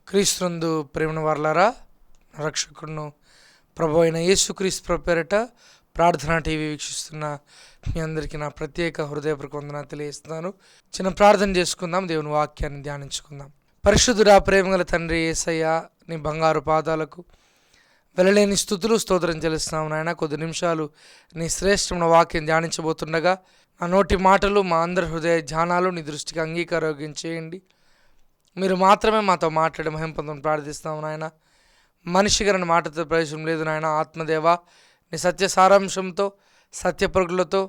క్రీస్తునందు ప్రేమను వారలారా, రక్షకుడును ప్రభు అయిన యేసుక్రీస్తు పేరిట ప్రార్థనా టీవీ వీక్షిస్తున్న మీ అందరికీ నా ప్రత్యేక హృదయపూర్వక వందనాలు తెలియజేస్తున్నాను. చిన్న ప్రార్థన చేసుకుందాం, దేవుని వాక్యాన్ని ధ్యానించుకుందాం. పరిశుద్ధుడా, ప్రేమగల తండ్రి యేసయ్య, నీ బంగారు పాదాలకు వెళ్ళలేని స్తుతులు స్తోత్రం చెల్లిస్తున్నాం నాయన. కొద్ది నిమిషాలు నీ శ్రేష్టమైన వాక్యం ధ్యానించబోతుండగా నా నోటి మాటలు, మా అందరి హృదయ ధ్యానాలు నీ దృష్టికి అంగీకారోగ్యం చేయండి. మీరు మాత్రమే మాతో మాట్లాడి మహిమ పొందమని ప్రార్థిస్తాము నాయన. మనిషి గారిని మాటతో ప్రయోజనం లేదు నాయన. ఆత్మదేవ, నీ సత్య సారాంశంతో, సత్యపరుగులతో,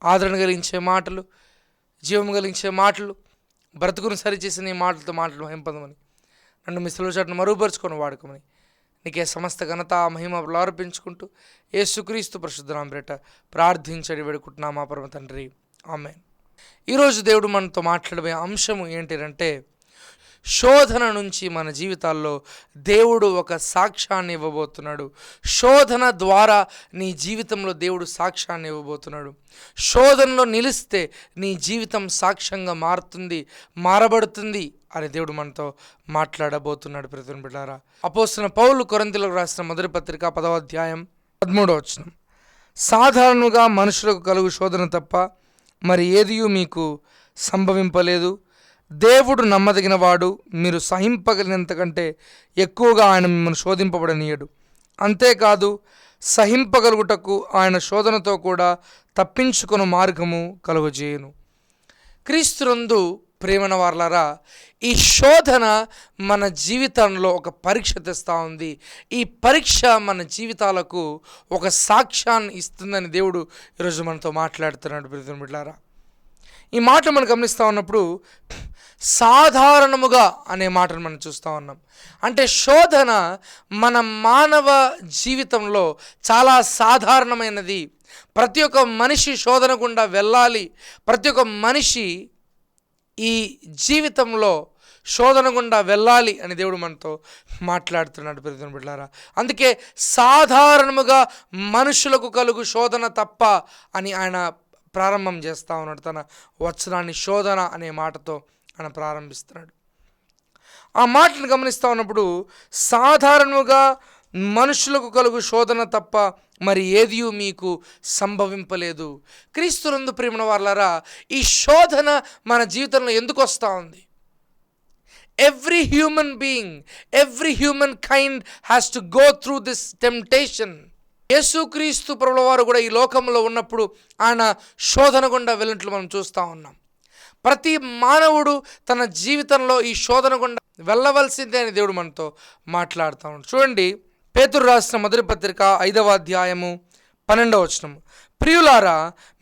ఆదరణ కలిగించే మాటలు, జీవం కలిగించే మాటలు, బ్రతుకును సరిచేసి నీ మాటలతో మాట్లాడి మహిమ పొందమని, నన్ను మీ సెలవు చాటును మరుగుపరుచుకొని వాడుకోమని, నీకే సమస్త ఘనత మహిమ ఆరోపించుకుంటూ యేసుక్రీస్తు పరిశుద్ధ నామమున పేరిట ప్రార్థించడి వేడుకుంటున్నాం మా పరమ తండ్రి, ఆమేన్. ఈరోజు దేవుడు మనతో మాట్లాడే అంశము ఏంటంటే, శోధన నుంచి మన జీవితాల్లో దేవుడు ఒక సాక్ష్యాన్ని ఇవ్వబోతున్నాడు. శోధన ద్వారా నీ జీవితంలో దేవుడు సాక్ష్యాన్ని ఇవ్వబోతున్నాడు. శోధనలో నిలిస్తే నీ జీవితం సాక్ష్యంగా మారబడుతుంది అని దేవుడు మనతో మాట్లాడబోతున్నాడు. ప్రియమైన బిడ్డలారా, అపోస్తలుడైన పౌలు కొరింథీయులకు రాసిన మొదటి పత్రిక 10వ అధ్యాయం 13వ వచనం, సాధారణంగా మనుషులకు కలుగు శోధన తప్ప మరి ఏదియూ మీకు సంభవింపలేదు. దేవుడు నమ్మదగినవాడు, మీరు సహింపగలిగినంత కంటే ఎక్కువగా ఆయన మిమ్మల్ని శోధింపబడనీయడు. అంతేకాదు, సహింపగలుగుటకు ఆయన శోధనతో కూడా తప్పించుకుని మార్గము కలుగజేయును. క్రీస్తునందు ప్రేమన వారలారా, ఈ శోధన మన జీవితంలో ఒక పరీక్ష తెస్తూ ఉంది. ఈ పరీక్ష మన జీవితాలకు ఒక సాక్ష్యాన్ని ఇస్తుందని దేవుడు ఈరోజు మనతో మాట్లాడుతున్నాడు. ప్రియమైన బిడ్డలారా, ఈ మాట మనం గమనిస్తూ ఉన్నప్పుడు సాధారణముగా అనే మాటను మనం చూస్తూ ఉన్నాం. అంటే శోధన మన మానవ జీవితంలో చాలా సాధారణమైనది. ప్రతి ఒక్క మనిషి శోధన గుండా వెళ్ళాలి. ప్రతి ఒక్క మనిషి ఈ జీవితంలో శోధన గుండా వెళ్ళాలి అని దేవుడు మనతో మాట్లాడుతున్నాడు. ప్రియమైన బిడ్డలారా, అందుకే సాధారణముగా మనుషులకు కలుగు శోధన తప్ప అని ఆయన ప్రారంభం చేస్తూ ఉన్నాడు. తన వచనాన్ని శోధన అనే మాటతో ఆయన ప్రారంభిస్తున్నాడు. ఆ మాటను గమనిస్తూ ఉన్నప్పుడు సాధారణంగా మనుషులకు కలుగు శోధన తప్ప మరి ఏది మీకు సంభవింపలేదు. క్రీస్తునందు ప్రియమైన వారలారా, ఈ శోధన మన జీవితంలో ఎందుకు వస్తూ ఉంది? Every human being, every human kind has to go through this temptation. యేసుక్రీస్తు ప్రభుల వారు కూడా ఈ లోకంలో ఉన్నప్పుడు ఆయన శోధన గుండా వెళ్ళినట్లు మనం చూస్తూ ఉన్నాం. ప్రతి మానవుడు తన జీవితంలో ఈ శోధన గుండా వెళ్ళవలసిందే అని దేవుడు మనతో మాట్లాడుతూ ఉన్నాడు. చూడండి, పేతురు రాసిన మొదటి పత్రిక 5వ అధ్యాయము 12వ వచనం, ప్రియులారా,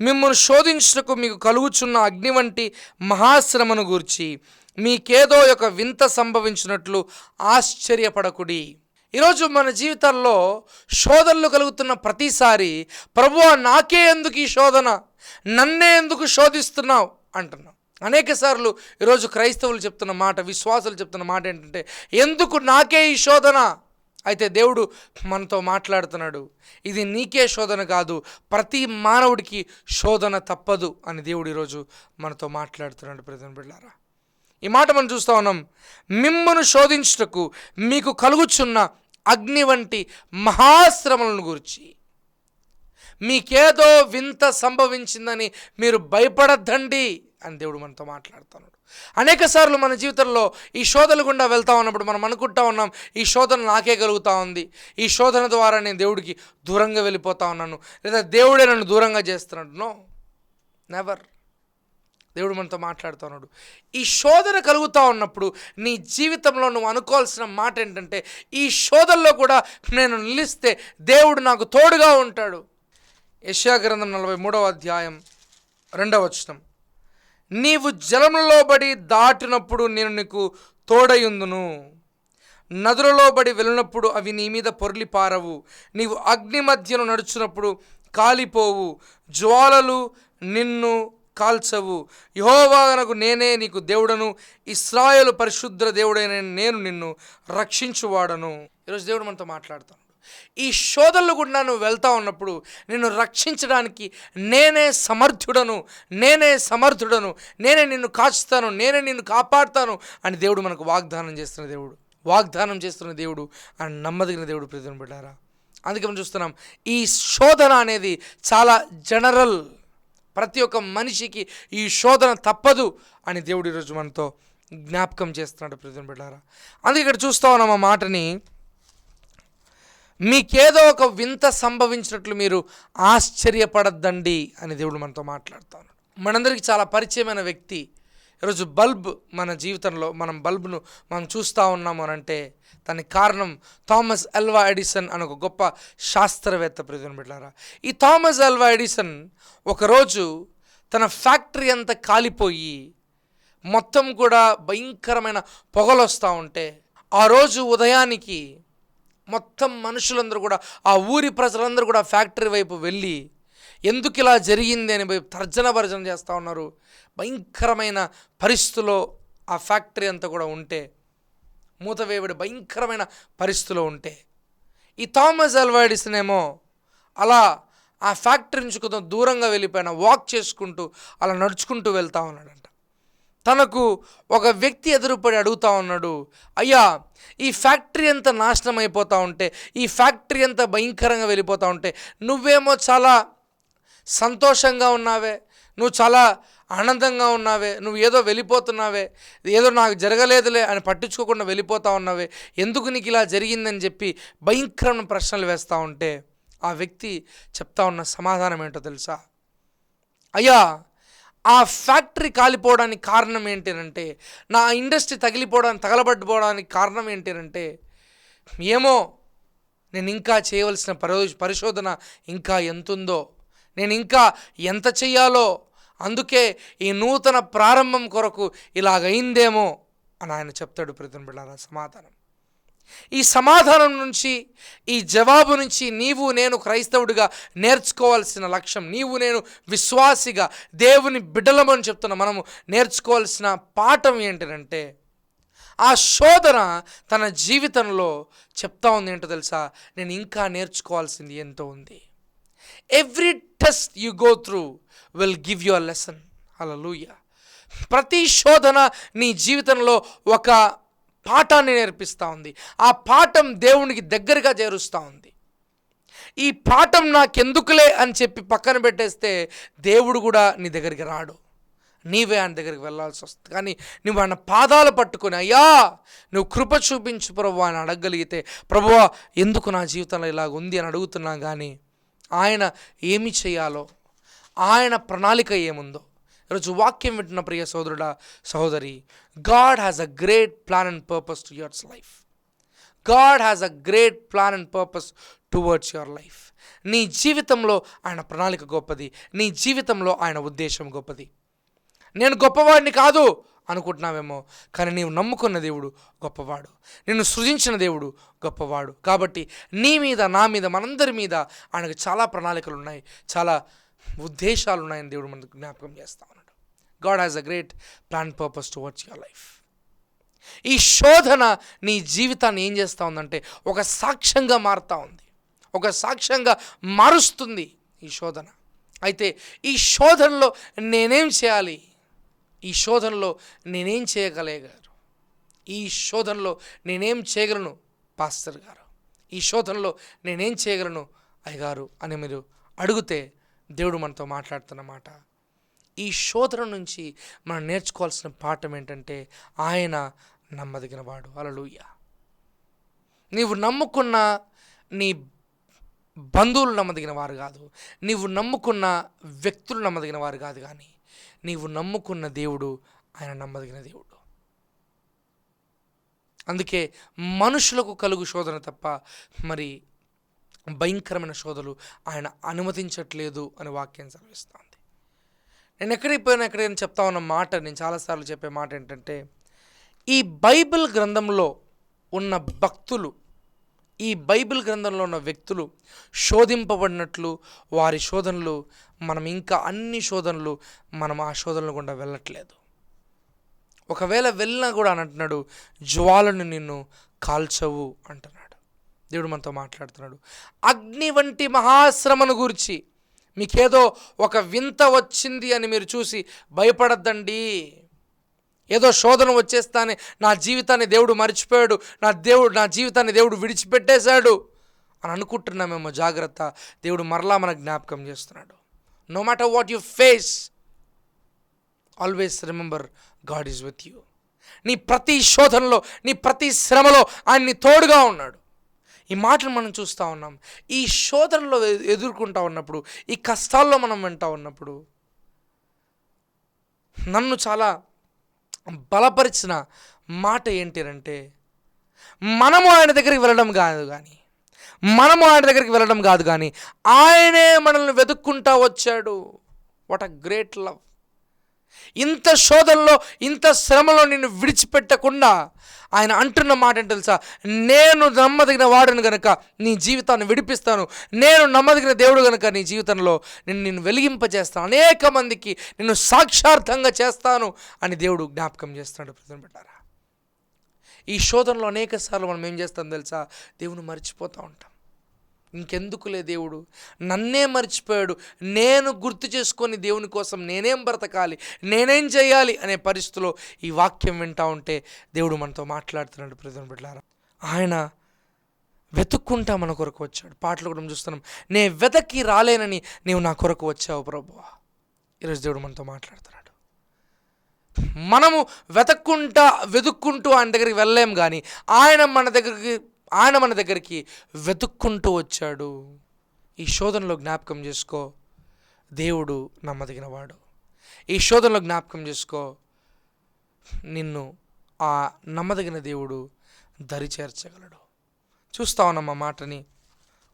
మిమ్మల్ని శోధించుటకు మీకు కలుగుచున్న అగ్ని వంటి మహాశ్రమను గూర్చి మీకేదో ఒక వింత సంభవించినట్లు ఆశ్చర్యపడకుడి. ఈరోజు మన జీవితాల్లో శోధనలు కలుగుతున్న ప్రతిసారి ప్రభువా, నాకే ఎందుకు ఈ శోధన, నన్నే ఎందుకు శోధిస్తున్నావు అంటున్నాం. అనేక సార్లు ఈరోజు క్రైస్తవులు చెప్తున్న మాట, విశ్వాసులు చెప్తున్న మాట ఏంటంటే, ఎందుకు నాకే ఈ శోధన? అయితే దేవుడు మనతో మాట్లాడుతున్నాడు, ఇది నీకే శోధన కాదు, ప్రతి మానవుడికి శోధన తప్పదు అని దేవుడు ఈరోజు మనతో మాట్లాడుతున్నాడు. ప్రియమైన బిడ్డలారా, ఈ మాట మనం చూస్తూ ఉన్నాం. మిమ్మును శోధించుటకు మీకు కలుగుచున్న అగ్ని వంటి మహాశ్రమలను గురించి, మీకేదో వింత సంభవించిందని మీరు భయపడద్దండి అని దేవుడు మనతో మాట్లాడుతున్నాడు. అనేక సార్లు మన జీవితంలో ఈ శోధన గుండా వెళ్తా ఉన్నప్పుడు మనం అనుకుంటా ఉన్నాం, ఈ శోధన నాకే కలుగుతూ ఉంది, ఈ శోధన ద్వారా నేను దేవుడికి దూరంగా వెళ్ళిపోతా ఉన్నాను, లేదా దేవుడే నన్ను దూరంగా చేస్తున్నాడు. No, never. దేవుడు మనతో మాట్లాడుతున్నాడు. ఈ శోధన కలుగుతూ ఉన్నప్పుడు నీ జీవితంలో నువ్వు అనుకోవాల్సిన మాట ఏంటంటే, ఈ శోధనలో కూడా నేను నిలిస్తే దేవుడు నాకు తోడుగా ఉంటాడు. యెషయా గ్రంథం 43వ అధ్యాయం 2వ వచనం, నీవు జలములలో బడి దాటినప్పుడు నేను నీకు తోడయుందును, నదులలో బడి వెళ్ళినప్పుడు అవి నీ మీద పొర్లి పారవు, నీవు అగ్ని మధ్యను నడుచున్నప్పుడు కాలిపోవు, జ్వాలలు నిన్ను కాల్చవు, యెహోవానగు నేనే నీకు దేవుడను, ఇశ్రాయేలు పరిశుద్ధ దేవుడైన నేను నిన్ను రక్షించువాడను. ఈరోజు దేవుడు మనతో మాట్లాడుతాను. ఈ శోధనలు గుండా నువ్వు వెళ్తా ఉన్నప్పుడు నిన్ను రక్షించడానికి నేనే సమర్థుడను, నేనే నిన్ను కాచుతాను, నేనే నిన్ను కాపాడుతాను అని దేవుడు మనకు వాగ్దానం చేస్తున్న దేవుడు. వాగ్దానం చేస్తున్న దేవుడు, ఆయన నమ్మదగిన దేవుడు. ప్రియమైన బిడ్డారా, అందుకే మనం చూస్తున్నాం ఈ శోధన అనేది చాలా జనరల్, ప్రతి ఒక్క మనిషికి ఈ శోధన తప్పదు అని దేవుడు ఈరోజు మనతో జ్ఞాపకం చేస్తున్నాడు. ప్రియమైన బిడ్డారా, అందుకే ఇక్కడ చూస్తూ ఉన్నాం ఆ మాటని, మీకేదో ఒక వింత సంభవించినట్లు మీరు ఆశ్చర్యపడద్దండి అని దేవుడు మనతో మాట్లాడుతాడు. మనందరికీ చాలా పరిచయమైన వ్యక్తి. ఈరోజు బల్బ్ మన జీవితంలో బల్బ్ను మనం చూస్తూ ఉన్నాము అని అంటే దానికి కారణం థామస్ ఆల్వా ఎడిసన్ అని ఒక గొప్ప శాస్త్రవేత్త. ప్రియమైన బిడ్డలారా, ఈ థామస్ ఆల్వా ఎడిసన్ ఒకరోజు తన ఫ్యాక్టరీ అంతా కాలిపోయి మొత్తం కూడా భయంకరమైన పొగలు వస్తూ ఉంటే, ఆ రోజు ఉదయానికి మొత్తం మనుషులందరూ కూడా, ఆ ఊరి ప్రజలందరూ కూడా ఫ్యాక్టరీ వైపు వెళ్ళి ఎందుకు ఇలా జరిగింది అని తర్జన భర్జన చేస్తూ ఉన్నారు. భయంకరమైన పరిస్థితిలో ఆ ఫ్యాక్టరీ అంతా కూడా ఉంటే, మూతవేయబడి భయంకరమైన పరిస్థితిలో ఉంటే, ఈ థామస్ ఆల్వా ఎడిసన్ ఏమో అలా ఆ ఫ్యాక్టరీ నుంచి కొంచెం దూరంగా వెళ్ళిపోయిన వాక్ చేసుకుంటూ అలా నడుచుకుంటూ వెళ్తూ ఉన్నాడంట. తనకు ఒక వ్యక్తి ఎదురుపడి అడుగుతూ ఉన్నాడు, అయ్యా ఈ ఫ్యాక్టరీ అంతా నాశనం అయిపోతూ ఉంటే, ఈ ఫ్యాక్టరీ అంతా భయంకరంగా వెళ్ళిపోతూ ఉంటే, నువ్వేమో చాలా సంతోషంగా ఉన్నావే, నువ్వు చాలా ఆనందంగా ఉన్నావే, నువ్వు ఏదో వెళ్ళిపోతున్నావే, ఏదో నాకు జరగలేదులే అని పట్టించుకోకుండా వెళ్ళిపోతూ ఉన్నావే, ఎందుకు నీకు ఇలా జరిగిందని చెప్పి భయంకరమైన ప్రశ్నలు వేస్తూ ఉంటే, ఆ వ్యక్తి చెప్తా ఉన్న సమాధానం ఏంటో తెలుసా? అయ్యా ఆ ఫ్యాక్టరీ కాలిపోవడానికి కారణం ఏంటంటే, నా ఇండస్ట్రీ తగలబడిపోవడానికి కారణం ఏంటంటే, ఏమో నేను ఇంకా చేయవలసిన పరిశోధన ఇంకా ఎంతుందో, నేను ఇంకా ఎంత చెయ్యాలో, అందుకే ఈ నూతన ప్రారంభం కొరకు ఇలాగైందేమో అని ఆయన చెప్తాడు. ప్రియమైన బిడ్డలారా, సమాధానం, ఈ సమాధానం నుంచి, ఈ జవాబు నుంచి నీవు నేను క్రైస్తవుడిగా నేర్చుకోవాల్సిన లక్ష్యం, నీవు నేను విశ్వాసిగా దేవుని బిడ్డలమని చెప్తున్న మనము నేర్చుకోవాల్సిన పాఠం ఏంటంటే, ఆ శోధన తన జీవితంలో చెప్తా ఉంది ఏంటో తెలుసా? నేను ఇంకా నేర్చుకోవాల్సింది ఎంతో ఉంది. Every test you go through will give you a lesson. Hallelujah. ప్రతి శోధన నీ జీవితంలో ఒక పాఠాన్ని నేర్పిస్తూ ఉంది. ఆ పాఠం దేవునికి దగ్గరగా చేరుస్తూ ఉంది. ఈ పాఠం నాకెందుకులే అని చెప్పి పక్కన పెట్టేస్తే దేవుడు కూడా నీ దగ్గరికి రాడు, నీవే ఆయన దగ్గరికి వెళ్ళాల్సి వస్తుంది. కానీ నువ్వు ఆయన పాదాలు పట్టుకొని, అయ్యా నువ్వు కృప చూపించు ప్రభువా అని అడగగలిగితే, ప్రభువా ఎందుకు నా జీవితంలో ఇలాగ ఉంది అని అడుగుతున్నా కానీ ఆయన ఏమి చేయాలో, ఆయన ప్రణాళిక ఏముందో ఈరోజు వాక్యం వింటున్న ప్రియ సోదరుడా, సహోదరి, God has a great plan and purpose to yours life. God has a great plan and purpose towards your life. నీ జీవితంలో ఆయన ప్రణాళిక గొప్పది, నీ జీవితంలో ఆయన ఉద్దేశం గొప్పది. నేను గొప్పవాడిని కాదు అనుకుంటున్నావేమో, కానీ నీవు నమ్ముకున్న దేవుడు గొప్పవాడు, నిన్ను సృజించిన దేవుడు గొప్పవాడు. కాబట్టి నీ మీద, నా మీద, మనందరి మీద ఆయనకు చాలా ప్రణాళికలు ఉన్నాయి, చాలా ఉద్దేశాలు ఉన్నాయని దేవుడు మనకు జ్ఞాపకం చేస్తా ఉన్నాడు. God has a great plan purpose towards your life. ఈ శోధన నీ జీవితాన్ని ఏం చేస్తూ ఉందంటే ఒక సాక్ష్యంగా మారుతూ ఉంది, ఒక సాక్ష్యంగా మారుస్తుంది ఈ శోధన. అయితే ఈ శోధనలో నేనేం చేయాలి, ఈ శోధనలో నేనేం చేయగలిగారు, ఈ శోధనలో నేనేం చేయగలను పాస్టర్ గారు, ఈ శోధనలో నేనేం చేయగలను అయ్యగారు అని మీరు అడిగితే దేవుడు మనతో మాట్లాడుతున్న మాట, ఈ శోధన నుంచి మనం నేర్చుకోవాల్సిన పాఠం ఏంటంటే ఆయన నమ్మదగిన వాడు. హల్లెలూయా. నీవు నమ్ముకున్న నీ బంధువులు నమ్మదగిన వారు కాదు, నీవు నమ్ముకున్న వ్యక్తులు నమ్మదగిన వారు కాదు, కానీ నీవు నమ్ముకున్న దేవుడు ఆయన నమ్మదగిన దేవుడు. అందుకే మనుషులకు కలుగు శోధన తప్ప మరి భయంకరమైన శోధనలు ఆయన అనుమతించట్లేదు అని వాక్యం సెలవిస్తుంది. నేను ఎక్కడైనా చెప్తా ఉన్న మాట, నేను చాలాసార్లు చెప్పే మాట ఏంటంటే, ఈ బైబిల్ గ్రంథంలో ఉన్న భక్తులు, ఈ బైబిల్ గ్రంథంలో ఉన్న వ్యక్తులు శోధింపబడినట్లు వారి శోధనలు మనం ఇంకా అన్ని శోధనలు మనం ఆ శోధనలు గుండా వెళ్ళట్లేదు. ఒకవేళ వెళ్ళినా కూడా అని అంటున్నాడు, జ్వాలను నిన్ను కాల్చవు అంటున్నాడు. దేవుడు మనతో మాట్లాడుతున్నాడు. అగ్ని వంటి మహాశ్రమను గురించి మీకేదో ఒక వింత వచ్చింది అని మీరు చూసి భయపడద్దండి. ఏదో శోధన వచ్చేస్తానే నా జీవితాన్ని దేవుడు మర్చిపోయాడు, నా జీవితాన్ని దేవుడు విడిచిపెట్టేశాడు అని అనుకుంటున్నామేమో. జాగ్రత్త, దేవుడు మరలా మనకు జ్ఞాపకం చేస్తున్నాడు. No matter what you face, always remember God is with you. నీ ప్రతి శోధనలో, నీ ప్రతి శ్రమలో ఆయన నీ తోడుగా ఉన్నాడు. ఈ మాటలు మనం చూస్తూ ఉన్నాం. ఈ శోధనలో ఎదుర్కొంటూ ఉన్నప్పుడు, ఈ కష్టాల్లో మనం వింటూ ఉన్నప్పుడు నన్ను చాలా బలపరిచిన మాట ఏంటంటే, మనము ఆయన దగ్గరికి వెళ్ళడం కాదు కానీ ఆయనే మనల్ని వెతుక్కుంటా వచ్చాడు. What a great love. ఇంత శోధనలో, ఇంత శ్రమలో నిన్ను విడిచిపెట్టకుండా ఆయన అంటున్న మాట ఏంటి తెలుసా? నేను నమ్మదగిన వాడును గనుక నీ జీవితాన్ని విడిపిస్తాను, నేను నమ్మదగిన దేవుడు గనుక నీ జీవితంలో నిన్ను వెలిగింపజేస్తాను, అనేక మందికి నిన్ను సాక్షార్థంగా చేస్తాను అని దేవుడు జ్ఞాపకం చేస్తున్నాడు. ప్రతిబిడ్డారా, ఈ శోధనలో అనేక సార్లు మనం ఏం చేస్తాం తెలుసా? దేవుని మర్చిపోతూ ఉంటాం. ఇంకెందుకులే, దేవుడు నన్నే మర్చిపోయాడు, నేను గుర్తు చేసుకొని దేవుని కోసం నేనేం బ్రతకాలి, నేనేం చేయాలి అనే పరిస్థితిలో ఈ వాక్యం వింటూ ఉంటే దేవుడు మనతో మాట్లాడుతున్నాడు. ప్రియమైన బిడ్డలారా, ఆయన వెతుక్కుంటా మన కొరకు వచ్చాడు. పాటలు కూడా చూస్తున్నాం, నే వెతకి రాలేనని నీవు నా కొరకు వచ్చావు ప్రభువా. ఈరోజు దేవుడు మనతో మాట్లాడుతున్నాడు. మనము వెతుక్కుంటూ ఆయన దగ్గరికి వెళ్ళలేం కానీ ఆయన మన దగ్గరికి వెతుక్కుంటూ వచ్చాడు. ఈ శోధనలో జ్ఞాపకం చేసుకో, దేవుడు నమ్మదగినవాడు. ఈ శోధనలో జ్ఞాపకం చేసుకో, నిన్ను ఆ నమ్మదగిన దేవుడు దరి చేర్చగలడు. చూస్తా ఉన్నాం ఆ మాటని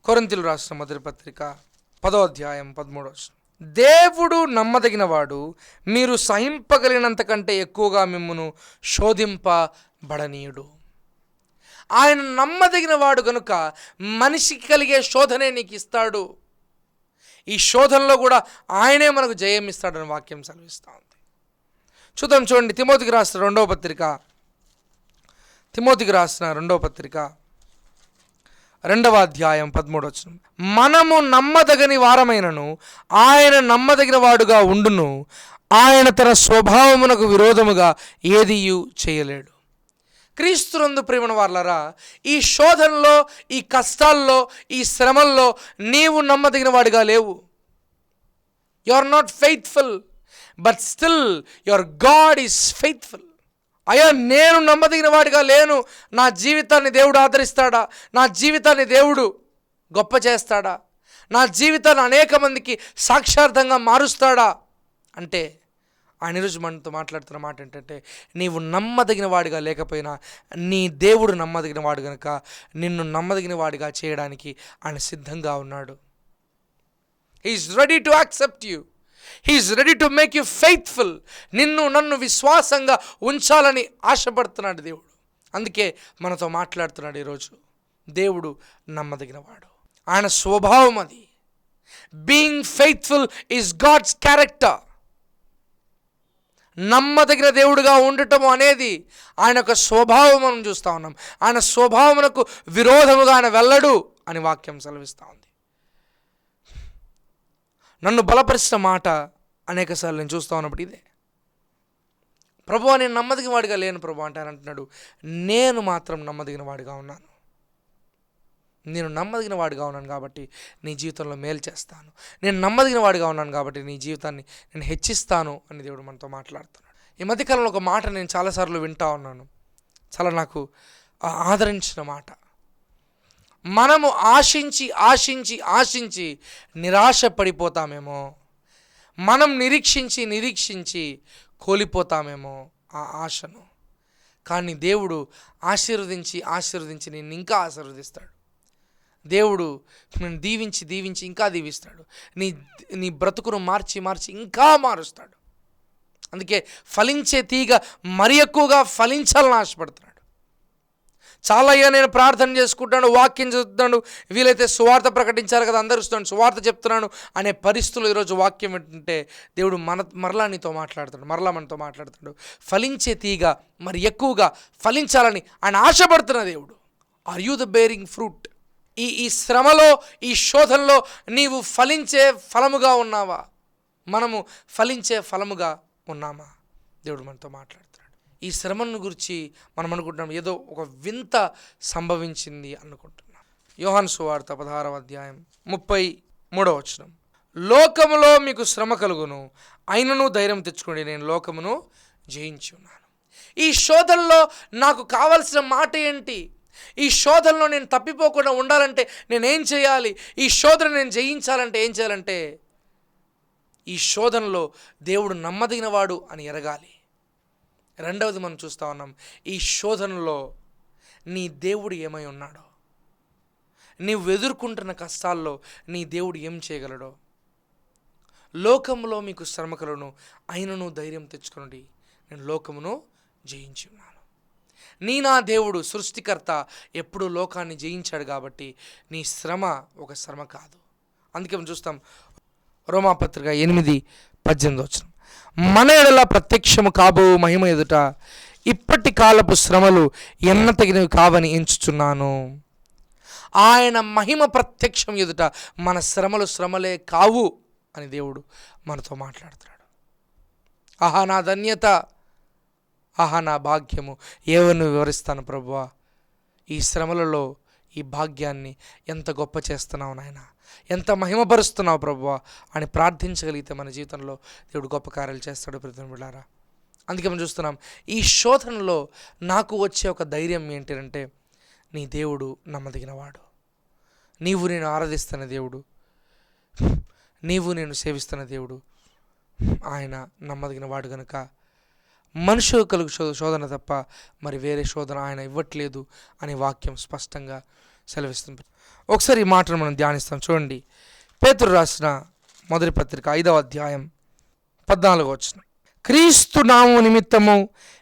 కొరింథీయులకు రాసిన మొదటి పత్రిక 10వ అధ్యాయం 13వ వచనం. దేవుడు నమ్మదగినవాడు, మీరు సహింపగలిగినంత కంటే ఎక్కువగా మిమ్మును శోధింపబడనీయుడు. ఆయన నమ్మదగిన వాడు కనుక మనిషికి కలిగే శోధనే నీకు ఇస్తాడు. ఈ శోధనలో కూడా ఆయనే మనకు జయం ఇస్తాడని వాక్యం సెలవిస్తూ ఉంది. చూడండి, తిమోతికి రాసిన రెండవ పత్రిక 2వ అధ్యాయం 13వ వచనం. మనము నమ్మదగని వారమైనను ఆయన నమ్మదగిన వాడుగా ఉండును, ఆయన తన స్వభావమునకు విరోధముగా ఏదియు చేయలేడు. క్రీస్తునందు ప్రియమైన వారలారా, ఈ శోధనలో, ఈ కష్టాల్లో, ఈ శ్రమల్లో నీవు నమ్మదగిన వాడిగా లేవు. You are not faithful, but still your God is faithful. అయ్యా, నేను నమ్మదగిన వాడిగా లేను, నా జీవితాన్ని దేవుడు ఆదరిస్తాడా, నా జీవితాన్ని దేవుడు గొప్ప చేస్తాడా, నా జీవితాన్ని అనేక మందికి సాక్షార్థంగా మారుస్తాడా అంటే ఆయన ఈరోజు మనతో మాట్లాడుతున్న మాట ఏంటంటే, నీవు నమ్మదగిన వాడిగా లేకపోయినా నీ దేవుడు నమ్మదగిన వాడు కనుక నిన్ను నమ్మదగిన వాడిగా చేయడానికి ఆయన సిద్ధంగా ఉన్నాడు. He's ready to accept you, he's ready to make you faithful. నన్ను విశ్వాసంగా ఉంచాలని ఆశపడుతున్నాడు దేవుడు. అందుకే మనతో మాట్లాడుతున్నాడు ఈరోజు. దేవుడు నమ్మదగిన వాడు, ఆయన స్వభావం అది. Being faithful is God's character. నమ్మదగిన దేవుడుగా ఉండటం అనేది ఆయన యొక్క స్వభావం మనం చూస్తూ ఉన్నాం. ఆయన స్వభావమునకు విరోధముగా ఆయన వెళ్ళడు అని వాక్యం సెలవిస్తూ ఉంది. నన్ను బలపరిచిన మాట అనేకసార్లు నేను చూస్తూ ఉన్నప్పుడు ఇదే, ప్రభువా నేను నమ్మదగిన వాడిగా లేను ప్రభు అంటే ఆయన అంటున్నాడు, నేను మాత్రం నమ్మదగిన వాడిగా ఉన్నాను. నేను నమ్మదగిన వాడిగా ఉన్నాను కాబట్టి నీ జీవితంలో మేలు చేస్తాను, నేను నమ్మదగిన వాడిగా ఉన్నాను కాబట్టి నీ జీవితాన్ని నేను హెచ్చిస్తాను అని దేవుడు మనతో మాట్లాడుతున్నాడు. ఈ మధ్యకాలంలో ఒక మాట నేను చాలాసార్లు వింటా ఉన్నాను, చాలా నాకు ఆదరించిన మాట. మనము ఆశించి నిరాశ పడిపోతామేమో, మనం నిరీక్షించి కోల్పోతామేమో ఆ ఆశను. కానీ దేవుడు ఆశీర్వదించి నిన్ను ఇంకా ఆశీర్వదిస్తాడు. దేవుడు నేను దీవించి ఇంకా దీవిస్తాడు. నీ బ్రతుకును మార్చి ఇంకా మారుస్తాడు. అందుకే ఫలించే తీగ మరి ఎక్కువగా ఫలించాలని ఆశపడుతున్నాడు. చాలా అయ్యా నేను ప్రార్థన చేసుకుంటాను, వాక్యం చదువుతున్నాను, వీలైతే సువార్త ప్రకటించాలి కదా, అందరూ సువార్త చెప్తున్నాను అనే పరిస్థితులు ఈరోజు వాక్యం వింటుంటే దేవుడు మరలా నీతో మాట్లాడుతాడు, మరలా మనతో మాట్లాడుతాడు. ఫలించే తీగ మరి ఎక్కువగా ఫలించాలని ఆయన ఆశపడుతున్న దేవుడు. Are you the bearing fruit? ఈ శ్రమలో, ఈ శోధనలో నీవు ఫలించే ఫలముగా ఉన్నావా? మనము ఫలించే ఫలముగా ఉన్నామా? దేవుడు మనతో మాట్లాడుతున్నాడు. ఈ శ్రమను గురించి మనం అనుకుంటున్నాం ఏదో ఒక వింత సంభవించింది అనుకుంటున్నాం. యోహాను సువార్త 16వ అధ్యాయం 33వ వచనం, లోకములో మీకు శ్రమ కలుగును, అయినను ధైర్యం తెచ్చుకోండి, నేను లోకమును జయించి ఉన్నాను. ఈ శోధనలో నాకు కావలసిన మాట ఏంటి? ఈ శోధనలో నేను తప్పిపోకుండా ఉండాలంటే నేనేం చేయాలి? ఈ శోధన నేను జయించాలంటే ఏం చేయాలంటే ఈ శోధనలో దేవుడు నమ్మదగినవాడు అని ఎరగాలి. రెండవది మనం చూస్తూ ఉన్నాం, ఈ శోధనలో నీ దేవుడు ఏమై ఉన్నాడో, నీవు ఎదుర్కొంటున్న కష్టాల్లో నీ దేవుడు ఏం చేయగలడో. లోకంలో మీకు శ్రమ కలుగును, అయినను ధైర్యం తెచ్చుకోండి, నేను లోకమును జయించి ఉన్నాను. నా దేవుడు సృష్టికర్త ఎప్పుడూ లోకాన్ని జయించాడు కాబట్టి నీ శ్రమ ఒక శ్రమ కాదు. అందుకే మనం చూస్తాం రోమాపత్రిక 8:18 మన ఎడల ప్రత్యక్షము కాబో మహిమ ఎదుట ఇప్పటి కాలపు శ్రమలు ఎన్నతగినవి కావని ఎంచుచున్నాను. ఆయన మహిమ ప్రత్యక్షం ఎదుట మన శ్రమలే కావు అని దేవుడు మనతో మాట్లాడుతున్నాడు. ఆహా నా ధన్యత, ఆహా నా భాగ్యము, ఏవను వివరిస్తాను ప్రభువా. ఈ శ్రమలలో ఈ భాగ్యాన్ని ఎంత గొప్ప చేస్తున్నావు నాయన, ఎంత మహిమపరుస్తున్నావు ప్రభువా అని ప్రార్థించగలిగితే మన జీవితంలో దేవుడు గొప్ప కార్యాలు చేస్తాడు ప్రియమిత్రులారా. అందుకే మనం చూస్తున్నాం ఈ శోధనలో నాకు వచ్చే ఒక ధైర్యం ఏంటంటే నీ దేవుడు నమ్మదగినవాడు, నీవు నేను ఆరాధిస్తున్న దేవుడు, నీవు నేను సేవిస్తున్న దేవుడు ఆయన నమ్మదగిన వాడు కనుక మనుషులు కలుగు శోధన తప్ప మరి వేరే శోధన ఆయన ఇవ్వట్లేదు అనే వాక్యం స్పష్టంగా సెలవిస్తుంది. ఒకసారి ఈ మాటను మనం ధ్యానిస్తాం. చూడండి, పేతురు రాసిన మొదటి పత్రిక 5వ అధ్యాయం 14వ వచనం, క్రీస్తు నామము నిమిత్తము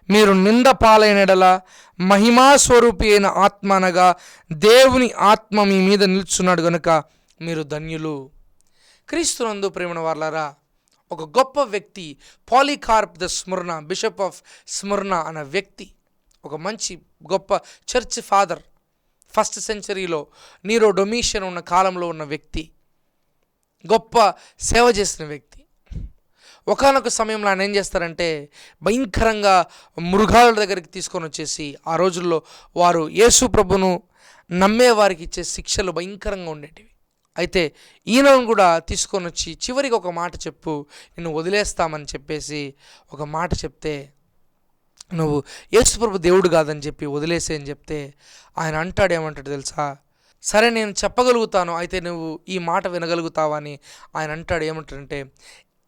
మీరు నింద పాలైన ఎడల మహిమా స్వరూపి అయిన ఆత్మ అనగా దేవుని ఆత్మ మీ మీద నిలుచున్నాడు గనుక మీరు ధన్యులు. క్రీస్తునందు ప్రేమణ వారలారా, ఒక గొప్ప వ్యక్తి Polycarp the Smyrna, bishop of Smyrna అనే వ్యక్తి, ఒక మంచి గొప్ప చర్చ్ ఫాదర్, 1st సెంచరీలో నీరో డొమిషియన్ ఉన్న కాలంలో ఉన్న వ్యక్తి, గొప్ప సేవ చేసిన వ్యక్తి. ఒకానొక సమయంలో ఆయన ఏం చేస్తారంటే భయంకరంగా మృగాల దగ్గరికి తీసుకొని వచ్చేసి, ఆ రోజుల్లో వారు యేసు ప్రభును నమ్మే వారికి ఇచ్చే శిక్షలు భయంకరంగా ఉండేటివి. అయితే ఈయనను కూడా తీసుకొని వచ్చి చివరికి ఒక మాట చెప్పు, నిన్ను వదిలేస్తామని చెప్పేసి ఒక మాట చెప్తే, నువ్వు యేసుప్రభు దేవుడు కాదని చెప్పి వదిలేసే అని చెప్తే ఆయన అంటాడు, ఏమంటాడు తెలుసా? సరే నేను చెప్పగలుగుతాను, అయితే నువ్వు ఈ మాట వినగలుగుతావా అని ఆయన అంటాడు. ఏమంటాడంటే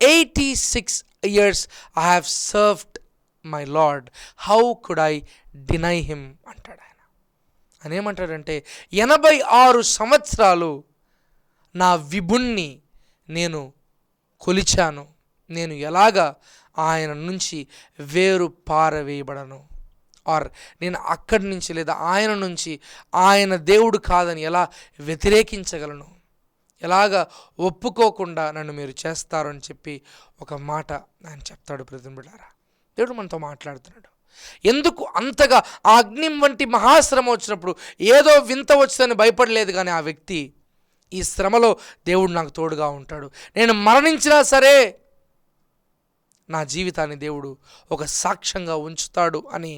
86 years I have served my Lord, how could I deny him అంటాడు ఆయన. ఆయన ఏమంటాడంటే 86 సంవత్సరాలు నా విభుణ్ణి నేను కొలిచాను, నేను ఎలాగా ఆయన నుంచి వేరు పారవేయబడను, ఆర్ నేను అక్కడి నుంచి లేదా ఆయన నుంచి ఆయన దేవుడు కాదని ఎలా వ్యతిరేకించగలను, ఎలాగా ఒప్పుకోకుండా నన్ను మీరు చేస్తారు అని చెప్పి ఒక మాట ఆయన చెప్తాడు. ప్రియమిత్రులారా, దేవుడు మనతో మాట్లాడుతున్నాడు. ఎందుకు అంతగా ఆ అగ్ని వంటి మహాశ్రమ వచ్చినప్పుడు ఏదో వింత వచ్చిందని భయపడలేదు, కానీ ఆ వ్యక్తి ఈ శ్రమలో దేవుడు నాకు తోడుగా ఉంటాడు, నేను మరణించినా సరే నా జీవితాన్ని దేవుడు ఒక సాక్ష్యంగా ఉంచుతాడు అని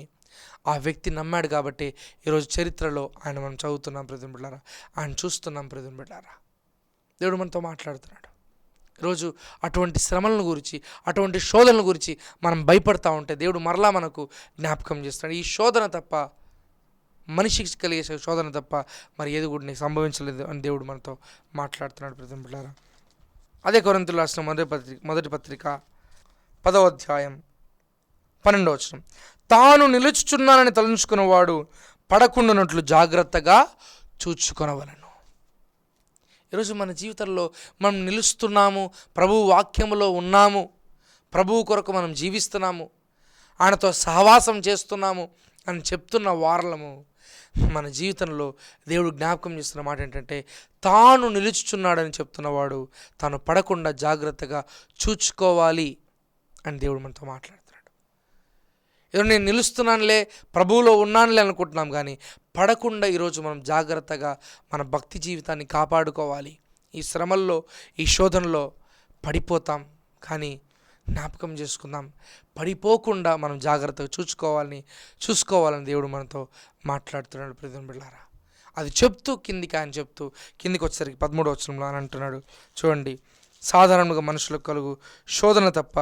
ఆ వ్యక్తి నమ్మాడు. కాబట్టి ఈరోజు చరిత్రలో ఆయన మనం చదువుతున్నాం ప్రియమిత్రులారా, ఆయన చూస్తున్నాం ప్రియమిత్రులారా. దేవుడు మనతో మాట్లాడుతున్నాడు. ఈరోజు అటువంటి శ్రమలను గురించి, అటువంటి శోధనల గురించి మనం భయపడతా ఉంటే దేవుడు మరలా మనకు జ్ఞాపకం చేస్తున్నాడు. ఈ శోధన తప్ప, మనిషికి కలిగే శోధన తప్ప మరి ఏది కూడా నీకు సంభవించలేదు అని దేవుడు మనతో మాట్లాడుతున్నాడు ప్రియమిత్రులారా. అదే కొరింథీయులకు రాసిన మొదటి పత్రిక 10వ అధ్యాయం 12వ వచనం, తాను నిలుచుచున్నానని తలంచుకున్నవాడు పడకుండానట్లు జాగ్రత్తగా చూచుకొనవలెను. ఈరోజు మన జీవితంలో మనం నిలుస్తున్నాము, ప్రభువు వాక్యములో ఉన్నాము, ప్రభువు కొరకు మనం జీవిస్తున్నాము, ఆయనతో సహవాసం చేస్తున్నాము అని చెప్తున్న వారలము మన జీవితంలో దేవుడు జ్ఞాపకం చేస్తున్న మాట ఏంటంటే తాను నిలుచుచున్నాడని చెప్తున్నవాడు తాను పడకుండా జాగ్రత్తగా చూచుకోవాలి అని దేవుడు మనతో మాట్లాడుతున్నాడు. ఈరోజు నేను నిలుస్తున్నానులే, ప్రభువులో ఉన్నానులే అనుకుంటున్నాం, కానీ పడకుండా ఈరోజు మనం జాగ్రత్తగా మన భక్తి జీవితాన్ని కాపాడుకోవాలి. ఈ శ్రమల్లో, ఈ శోధనలో పడిపోతాం, కానీ జ్ఞాపకం చేసుకుందాం. పడిపోకుండా మనం జాగ్రత్తగా చూసుకోవాలని దేవుడు మనతో మాట్లాడుతున్నాడు. ప్రియమైన బిడ్డలారా, అది చెప్తూ కిందికి వచ్చేసరికి 13వ వచనంలో అని అంటున్నాడు. చూడండి, సాధారణంగా మనుషులకు కలుగు శోధన తప్ప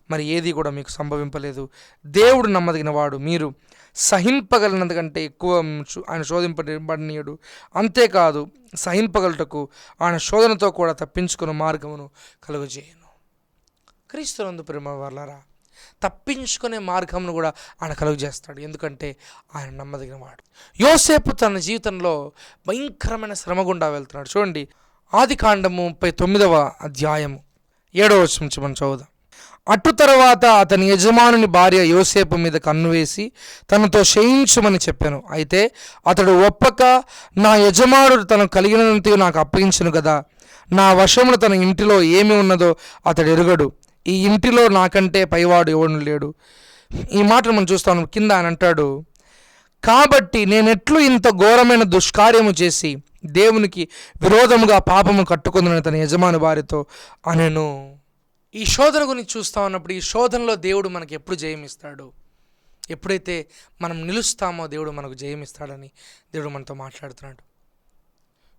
మరి ఏది కూడా మీకు సంభవింపలేదు. దేవుడు నమ్మదగిన వాడు, మీరు సహింపగలిగినంత కంటే ఎక్కువ ఆయన శోధింపబడనీయడు. అంతేకాదు, సహింపగలటకు ఆయన శోధనతో కూడా తప్పించుకున్న మార్గమును కలుగజేయను. క్రీస్తునందు ప్రేమ వాళ్ళారా, తప్పించుకునే మార్గంను కూడా ఆయన కలుగజేస్తాడు. ఎందుకంటే ఆయన నమ్మదగిన వాడు. యోసేపు తన జీవితంలో భయంకరమైన శ్రమ గుండా వెళ్తున్నాడు. చూడండి, ఆదికాండము 39వ అధ్యాయము 7వ వచనం నుంచి మనం చదువుదాం. అటు తర్వాత అతని యజమానుని భార్య యోసేపు మీద కన్ను వేసి తనతో శయించుమని చెప్పాను. అయితే అతడు ఒప్పక, నా యజమానుడు తనకు కలిగినంత నాకు అప్పగించను కదా, నా వశమును తన ఇంటిలో ఏమి ఉన్నదో అతడు ఎరుగడు, ఈ ఇంటిలో నాకంటే పైవాడు ఎవడు లేడు. ఈ మాటను మనం చూస్తాను. కింద అని అంటాడు, కాబట్టి నేనెట్లు ఇంత ఘోరమైన దుష్కార్యము చేసి దేవునికి విరోధముగా పాపము కట్టుకుందని తన యజమాని భార్యతో అనెను. ఈ శోధన గురించి చూస్తా ఉన్నప్పుడు, ఈ శోధనలో దేవుడు మనకి ఎప్పుడు జయమిస్తాడు, ఎప్పుడైతే మనం నిలుస్తామో దేవుడు మనకు జయమిస్తాడని దేవుడు మనతో మాట్లాడుతున్నాడు.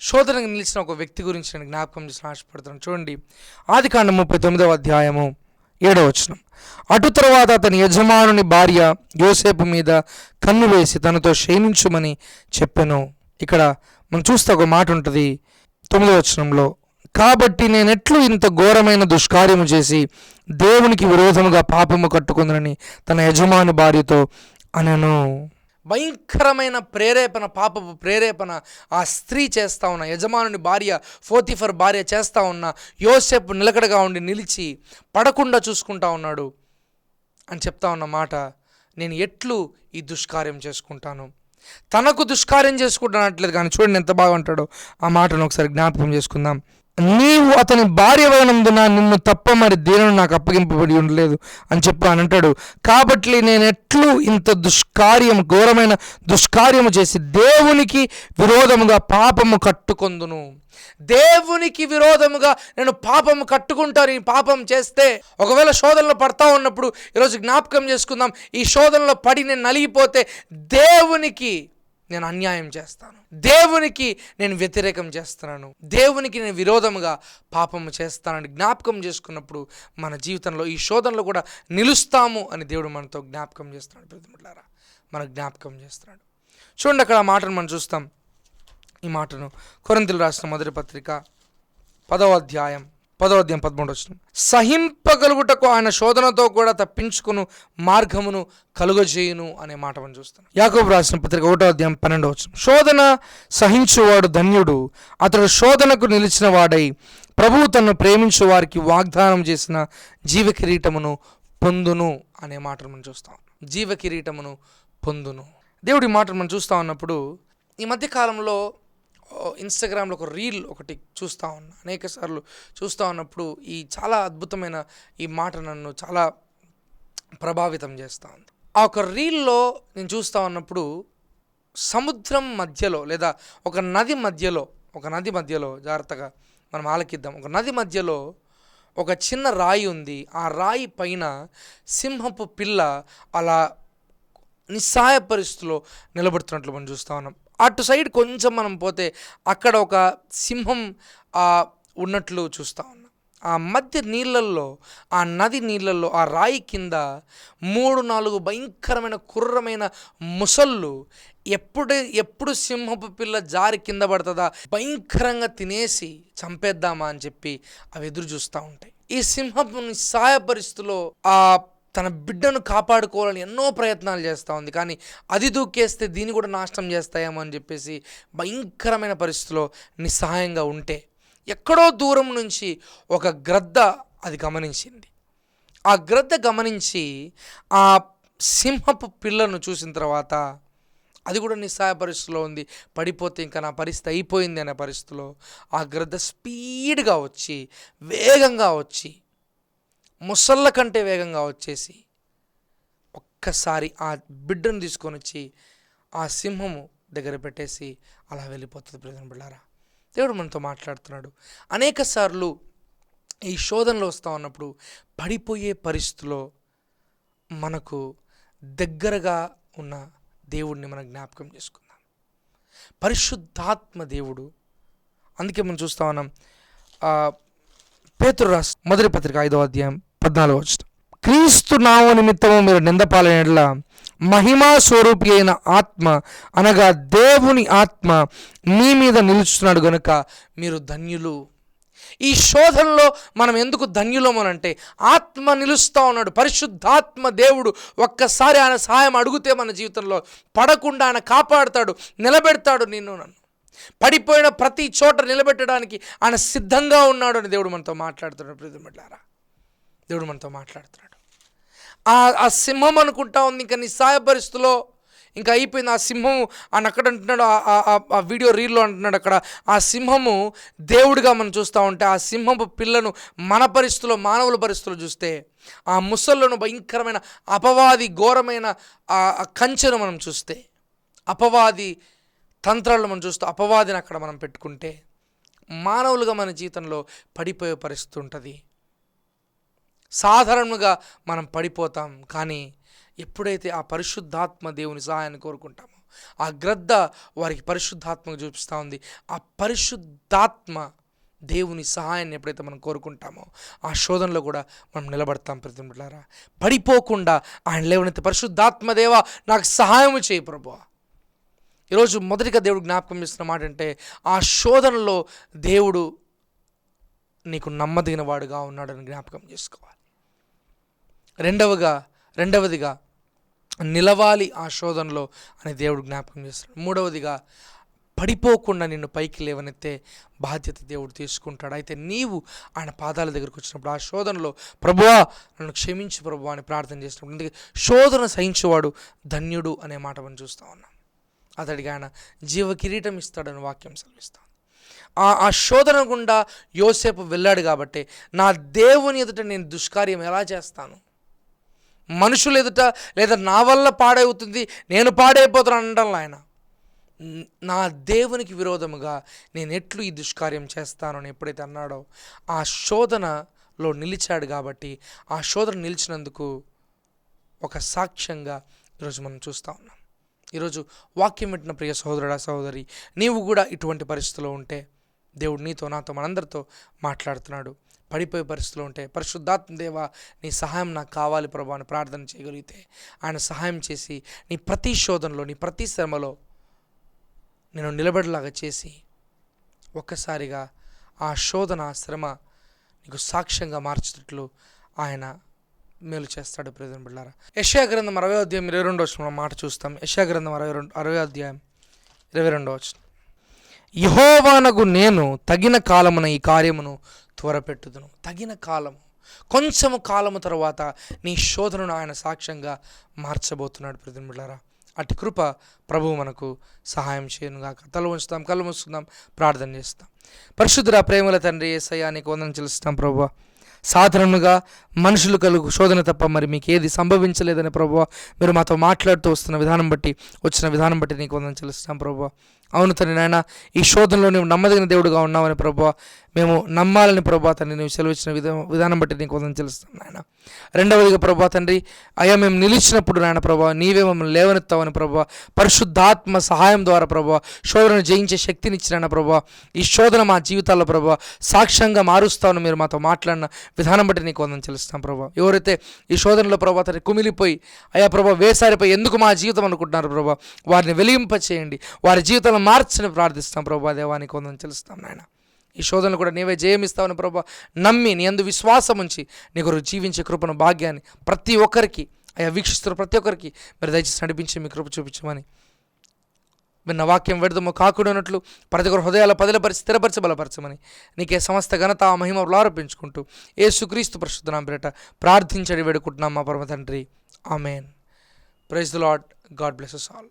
శోధనకు నిలిచిన ఒక వ్యక్తి గురించి నేను జ్ఞాపకం చేసి ఆశపడుతున్నాను. చూడండి, ఆదికాండం 39వ అధ్యాయము 7వ వచనం. అటు తర్వాత అతని యజమానుని భార్య యోసేపు మీద కన్ను వేసి తనతో శయనించుమని చెప్పెను. ఇక్కడ మనం చూస్తే ఒక మాట ఉంటుంది 9వ వచనంలో, కాబట్టి నేనెట్లు ఇంత ఘోరమైన దుష్కార్యము చేసి దేవునికి విరోధముగా పాపము కట్టుకుందని తన యజమాని భార్యతో అనెను. భయంకరమైన ప్రేరేపణ, పాపపు ప్రేరేపణ ఆ స్త్రీ చేస్తూ ఉన్న, యజమానుని భార్య పోతీఫర్ భార్య చేస్తూ ఉన్న, యోసేపు నిలకడగా ఉండి నిలిచి పడకుండా చూసుకుంటా ఉన్నాడు అని చెప్తా ఉన్న మాట, నేను ఎట్లు ఈ దుష్కార్యం చేసుకుంటాను. తనకు దుష్కార్యం చేసుకుంటానట్లేదు, కానీ చూడండి ఎంత బాగా ఉంటాడో. ఆ మాటను ఒకసారి జ్ఞాపకం చేసుకుందాం. నీవు అతని భార్య అయినందున నిన్ను తప్ప మరి దేనిని నాకు అప్పగింపబడి ఉండలేదు అని చెప్పి అని అంటాడు. కాబట్టి నేను ఎట్లు ఇంత ఘోరమైన దుష్కార్యము చేసి దేవునికి విరోధముగా పాపము కట్టుకొందును. దేవునికి విరోధముగా నేను పాపము కట్టుకుంటాను. ఈ పాపం చేస్తే ఒకవేళ శోధనలో పడతా ఉన్నప్పుడు ఈరోజు జ్ఞాపకం చేసుకుందాం, ఈ శోధనలో పడి నేను నలిగిపోతే దేవునికి నేను అన్యాయం చేస్తాను, దేవునికి నేను వ్యతిరేకం చేస్తున్నాను, దేవునికి నేను విరోధముగా పాపము చేస్తానని జ్ఞాపకం చేసుకున్నప్పుడు మన జీవితంలో ఈ శోధనలో కూడా నిలుస్తాము అని దేవుడు మనతో జ్ఞాపకం చేస్తున్నాడు. ప్రియమిత్రులారా, మనకు జ్ఞాపకం చేస్తున్నాడు. చూడండి, అక్కడ ఆ మాటను మనం చూస్తాం. ఈ మాటను కొరింథీయులకు రాసిన మొదటి పత్రిక 10వ అధ్యాయం 13వ వచనం. సహింపగలుగుటకు ఆయన శోధనతో కూడా తప్పించుకును మార్గమును కలుగజేయును అనే మాట మనం చూస్తాం. యాకోబు రాసిన పత్రిక 1వ అధ్యాయం 12వ వచనం. శోధన సహించువాడు ధన్యుడు, అతడు శోధనకు నిలిచిన వాడై ప్రభువు తనను ప్రేమించు వారికి వాగ్దానం చేసిన జీవ కిరీటమును పొందును అనే మాటను మనం చూస్తాం. జీవ కిరీటమును పొందును. దేవుడి మాటను మనం చూస్తూ ఉన్నప్పుడు, ఈ మధ్యకాలంలో ఇన్స్టాగ్రామ్లో ఒక రీల్ ఒకటి చూస్తూ ఉన్నా, అనేక సార్లు చూస్తూ ఉన్నప్పుడు ఈ చాలా అద్భుతమైన ఈ మాట నన్ను చాలా ప్రభావితం చేస్తూ ఉంది. ఆ ఒక రీల్లో నేను చూస్తూ ఉన్నప్పుడు సముద్రం మధ్యలో లేదా ఒక నది మధ్యలో జాగ్రత్తగా మనం ఆలకిద్దాం. ఒక నది మధ్యలో ఒక చిన్న రాయి ఉంది. ఆ రాయి పైన సింహపు పిల్ల అలా నిస్సహాయ పరిస్థితిలో నిలబడుతున్నట్లు మనం చూస్తూ ఉన్నాం. అటు సైడ్ కొంచెం మనం పోతే అక్కడ ఒక సింహం ఉన్నట్లు చూస్తూ ఉన్నాం. ఆ మధ్య నీళ్ళల్లో, ఆ నది నీళ్ళల్లో, ఆ రాయి కింద 3-4 భయంకరమైన కుర్రమైన ముసళ్ళు ఎప్పుడు సింహపు పిల్ల జారి కింద పడుతుందా, భయంకరంగా తినేసి చంపేద్దామా అని చెప్పి అవి ఎదురు చూస్తూ ఉంటాయి. ఈ సింహపు నిస్సహాయ పరిస్థితిలో తన బిడ్డను కాపాడుకోవాలని ఎన్నో ప్రయత్నాలు చేస్తూ ఉంది, కానీ అది దూకేస్తే దీన్ని కూడా నాశనం చేస్తాయేమో అని చెప్పేసి భయంకరమైన పరిస్థితిలో నిస్సహాయంగా ఉంటే ఎక్కడో దూరం నుంచి ఒక గ్రద్ద అది గమనించింది. ఆ గ్రద్ద గమనించి ఆ సింహపు పిల్లను చూసిన తర్వాత అది కూడా నిస్సహాయ పరిస్థితిలో ఉంది, పడిపోతే ఇంకా నా పరిస్థితి అయిపోయింది అనే పరిస్థితిలో ఆ గ్రద్ద స్పీడ్గా వచ్చి, వేగంగా వచ్చి, ముసళ్ళ కంటే వేగంగా వచ్చేసి ఒక్కసారి ఆ బిడ్డను తీసుకొని వచ్చి ఆ సింహము దగ్గర పెట్టేసి అలా వెళ్ళిపోతుంది. ప్రియమైన బిడ్డలారా, దేవుడు మనతో మాట్లాడుతున్నాడు. అనేక సార్లు ఈ శోధనలో వస్తూ ఉన్నప్పుడు పడిపోయే పరిస్థితిలో మనకు దగ్గరగా ఉన్న దేవుడిని మనం జ్ఞాపకం చేసుకుందాం. పరిశుద్ధాత్మ దేవుడు. అందుకే మనం చూస్తా ఉన్నాం పేతురు రాసిన మొదటి పత్రిక 5వ అధ్యాయం 14వ వచనం, క్రీస్తు నామ నిమిత్తము మీరు నిందపాలైన యెడల మహిమా స్వరూపి అయిన ఆత్మ అనగా దేవుని ఆత్మ మీ మీద నిలుచున్నాడు గనుక మీరు ధన్యులు. ఈ శోధనలో మనం ఎందుకు ధన్యులమనంటే ఆత్మ నిలుస్తూ ఉన్నాడు. పరిశుద్ధాత్మ దేవుడు ఒక్కసారి ఆయన సహాయం అడిగితే మన జీవితంలో పడకుండా ఆయన కాపాడుతాడు, నిలబెడతాడు నిన్ను నన్ను. పడిపోయిన ప్రతి చోట నిలబెట్టడానికి ఆయన సిద్ధంగా ఉన్నాడు అని దేవుడు మనతో మాట్లాడుతున్నాడు. ప్రియమిత్రులారా, దేవుడు మనతో మాట్లాడుతున్నాడు. ఆ సింహం అనుకుంటా ఉంది ఇంకా నిస్సహాయ పరిస్థితిలో ఇంకా అయిపోయింది. ఆ సింహము ఆయన అక్కడ అంటున్నాడు, ఆ వీడియో రీల్లో అంటున్నాడు, అక్కడ ఆ సింహము దేవుడిగా మనం చూస్తూ ఉంటే ఆ సింహపు పిల్లను మన పరిస్థితుల్లో మానవుల పరిస్థితుల్లో చూస్తే ఆ ముసళ్ళను భయంకరమైన అపవాది ఘోరమైన ఆ కంచెను మనం చూస్తే, అపవాది తంత్రాలను మనం చూస్తూ అపవాదిని అక్కడ మనం పెట్టుకుంటే మానవులుగా మన జీవితంలో పడిపోయే పరిస్థితి ఉంటుంది. సాధారణంగా మనం పడిపోతాం. కానీ ఎప్పుడైతే ఆ పరిశుద్ధాత్మ దేవుని సహాయాన్ని కోరుకుంటామో, ఆ గ్రద్ద వారికి పరిశుద్ధాత్మకు చూపిస్తూ ఉంది. ఆ పరిశుద్ధాత్మ దేవుని సహాయాన్ని ఎప్పుడైతే మనం కోరుకుంటామో ఆ శోధనలో కూడా మనం నిలబడతాం. ప్రియమిత్రులారా, పడిపోకుండా ఆయన లేవనెత్తి పరిశుద్ధాత్మ దేవా నాకు సహాయం చేయి ప్రభువా. ఈరోజు మొదటిగా దేవుడు జ్ఞాపకం చేస్తున్న మాట అంటే ఆ శోధనలో దేవుడు నీకు నమ్మదగిన వాడుగా ఉన్నాడని జ్ఞాపకం చేసుకోవాలి. రెండవదిగా నిలవాలి ఆ శోధనలో అని దేవుడు జ్ఞాపకం చేస్తాడు. మూడవదిగా పడిపోకుండా నిన్ను పైకి లేవనెత్తే బాధ్యత దేవుడు తీసుకుంటాడు. అయితే నీవు ఆయన పాదాల దగ్గరకు వచ్చినప్పుడు ఆ శోధనలో ప్రభువా నన్ను క్షమించు ప్రభువా అని ప్రార్థన చేసినప్పుడు, అందుకే శోధన సహించేవాడు ధన్యుడు అనే మాట మనం చూస్తూ ఉన్నాం. అతడికి ఆయన జీవ కిరీటం ఇస్తాడని వాక్యం సెలవిస్తాం. ఆ శోధన గుండా యోసేపు వెళ్ళాడు కాబట్టి నా దేవుని ఎదుట నేను దుష్కార్యం ఎలా చేస్తాను, మనుషులు ఎదుట లేదా నా వల్ల పాడవుతుంది నేను పాడైపోతాను అనడం ఆయన, నా దేవునికి విరోధముగా నేను ఎట్లు ఈ దుష్కార్యం చేస్తాను అని ఎప్పుడైతే అన్నాడో ఆ శోధనలో నిలిచాడు. కాబట్టి ఆ శోధన నిలిచినందుకు ఒక సాక్ష్యంగా ఈరోజు మనం చూస్తూ ఉన్నాం. ఈరోజు వాక్యం వింటున్న ప్రియ సహోదరుడా సహోదరి, నీవు కూడా ఇటువంటి పరిస్థితిలో ఉంటే దేవుడు నీతో నాతో మనందరితో మాట్లాడుతున్నాడు. పడిపోయే పరిస్థితిలో ఉంటే పరిశుద్ధాత్మ దేవా నీ సహాయం నాకు కావాలి ప్రభా అని ప్రార్థన చేయగలిగితే ఆయన సహాయం చేసి నీ ప్రతి శోధనలో నీ ప్రతి శ్రమలో నేను నిలబడేలాగా చేసి ఒక్కసారిగా ఆ శోధన శ్రమ నీకు సాక్ష్యంగా మార్చేటట్లు ఆయన మేలు చేస్తాడు. ప్రియమైన బిడ్డలారా, యెషయా గ్రంథం 60వ అధ్యాయం 22వ వచనం మాట చూస్తాం. యెషయా గ్రంథం 60వ అధ్యాయం 22వ వచనం, యెహోవానగు నేను తగిన కాలమున ఈ కార్యమును త్వరపెట్టుదును. తగిన కాలము, కొంచెము కాలము తర్వాత నీ శోధనను ఆయన సాక్ష్యంగా మార్చబోతున్నాడు. ప్రియమైన బిడ్డలారా, అటు కృప ప్రభువు మనకు సహాయం చేయనుగాక. తల ఉంచుతాం, కళ్ళు మూసుకుందాం, ప్రార్థన చేస్తాం. పరిశుద్ధుడా ప్రేమల తండ్రి యేసయ్యా నీకు వందనం చెల్లిస్తాం ప్రభువా. సాధారణంగా మనుషులు కలుగు శోధన తప్ప మరి మీకు ఏది సంభవించలేదని ప్రభువా మీరు మాతో మాట్లాడుతూ వచ్చిన విధానం బట్టి నీకు వందనం చెల్లిస్తాం ప్రభువా. అవును తండ్రి నాయన, ఈ శోధనలో నువ్వు నమ్మదగిన దేవుడుగా ఉన్నావని ప్రభువా మేము నమ్మాలని ప్రభువా తండ్రి నువ్వు సెలవిచ్చిన విధానం బట్టి నీకు వందనం చెల్లిస్తాం నాయన. రెండవదిగా ప్రభువా తండ్రి అయ్యా మేము నిలిచినప్పుడు నాయన ప్రభువా నీవే మమ్మల్ని లేవనెత్తావని ప్రభువా పరిశుద్ధాత్మ సహాయం ద్వారా ప్రభువా శోధనను జయించే శక్తినిచ్చినాయన ప్రభువా ఈ శోధన మా జీవితాల్లో ప్రభువా సాక్ష్యంగా మారుస్తావని మీరు మాతో మాట్లాడిన విధానం బట్టి నీకు వందనం చెల్లిస్తాం ప్రభువా. ఎవరైతే ఈ శోధనలో ప్రభువా తండ్రి కుమిలిపోయి అయ్యా ప్రభువా వేసారిపోయి ఎందుకు మా జీవితం అనుకుంటున్నారు ప్రభువా వారిని వెలిగింపచేయండి, వారి జీవితంలో మార్చని ప్రార్థిస్తాం ప్రభువా. దేవానికి వందనం చెల్లిస్తాం నాయన. ఈ శోధనలు కూడా నీవే జయమిస్తావని ప్రభువా నమ్మి నీ యందు విశ్వాసం ఉంచి నీ కొరకు జీవించే కృపను భాగ్యాన్ని ప్రతి ఒక్కరికి అయ్యా వీక్షిస్తున్న ప్రతి ఒక్కరికి మీరు దయచేసి నడిపించి మీ కృప చూపించమని విన్న వాక్యం వ్యర్థము కాకూడనట్లు ప్రతి ఒక్కరు హృదయాల పదిలపరిచి స్థిరపరిచి బలపరచమని నీకే సమస్త ఘనత మహిమ ఆరోపించుకుంటూ యేసుక్రీస్తు పరిశుద్ధ నామమున పేరిట ప్రార్థించడి వేడుకుంటున్నాం మా పరమ తండ్రి. Amen. Praise the Lord. God bless us all.